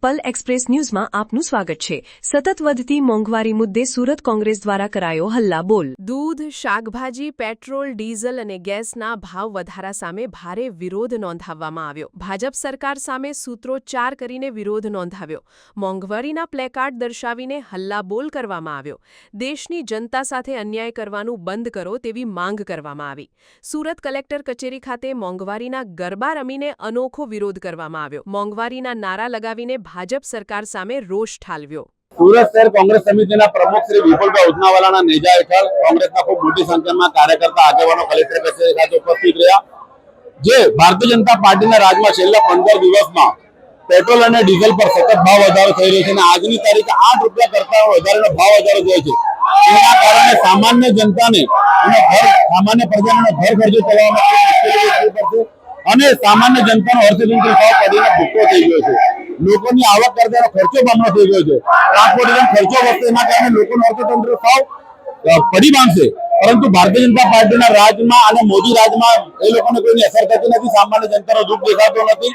પલ express ન્યૂઝમાં આપનું સ્વાગત છે। સતત વધતી મોંઘવારી મુદ્દે સુરત કોંગ્રેસ દ્વારા કરાયો હલ્લાબોલ। દૂધ, શાકભાજી, પેટ્રોલ, ડીઝલ અને ગેસના ભાવ વધારા સામે ભારે વિરોધ નોંધાવવામાં આવ્યો। ભાજપ સરકાર સામે સૂત્રોચ્ચાર કરીને વિરોધ નોંધાવ્યો। મોંઘવારીના પ્લેકાર્ડ દર્શાવીને હલ્લાબોલ કરવામાં આવ્યો। દેશની જનતા સાથે અન્યાય કરવાનું બંધ કરો તેવી માંગ કરવામાં આવી। સુરત કલેક્ટર કચેરી ખાતે મોંઘવારીના ગરબા રમીને અનોખો વિરોધ કરવામાં આવ્યો। મોંઘવારીના નારા લગાવીને ભાજપ સરકાર સામે રોષ ઠાલવ્યો। સુરત શહેર કોંગ્રેસ સમિતિના પ્રમુખ શ્રી વિપુલભાઈ ઉધનાવાલાના નેજા હેઠળ કોંગ્રેસના ખૂબ મોટી સંખ્યામાં કાર્યકર્તા આગેવાનો કલેક્ટર કચેરી ખાતે ઉપસ્થિત રહ્યા। જે ભારતીય જનતા પાર્ટીના રાજમાં છેલ્લા 15 દિવસમાં પેટ્રોલ અને ડીઝલ પર સતત ભાવ વધારો થઈ રહ્યો છે અને આજની તારીખે 8 રૂપિયા કરતા વધારેનો ભાવ વધારો થયો છે। તેના કારણે સામાન્ય જનતાને અને સામાન્ય પ્રજાનો ઘર ખર્ચો ચલાવવામાં મુશ્કેલી પડશે અને સામાન્ય જનતાનો અર્થતંત્ર સાવ પડીને ભૂક્કો થઈ ગયો છે। લોકોની આવક કરતાનો ખર્ચો બમણો થઈ ગયો છે। ટ્રાન્સપોર્ટેશન ખર્ચો વધશે, એના કારણે લોકોનું અર્થતંત્ર સાવ પડી માંગશે। પરંતુ ભારતીય જનતા પાર્ટીના રાજમાં અને મોદી રાજમાં એ લોકોને કોઈની અસર થતી નથી। સામાન્ય જનતાનો દુઃખ દેખાતો નથી।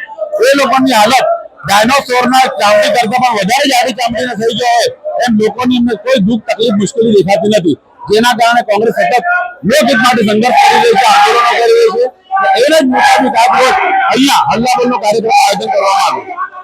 એ લોકોની હાલત ડાયનોસોરના ચામડી કરતા પણ વધારે જાડી ચામડીના થઈ ગયો હોય એમ લોકોની અંદર કોઈ દુઃખ તકલીફ મુશ્કેલી દેખાતી નથી। જેના કારણે કોંગ્રેસ સતત લોકહિત માટે સંઘર્ષ કરી રહી છે, આંદોલનો કરી રહી છે। એના જ મુતાબિક આજ રોજ અહીંયા હલ્લાબોલનો કાર્યક્રમ આયોજન કરવામાં આવ્યો।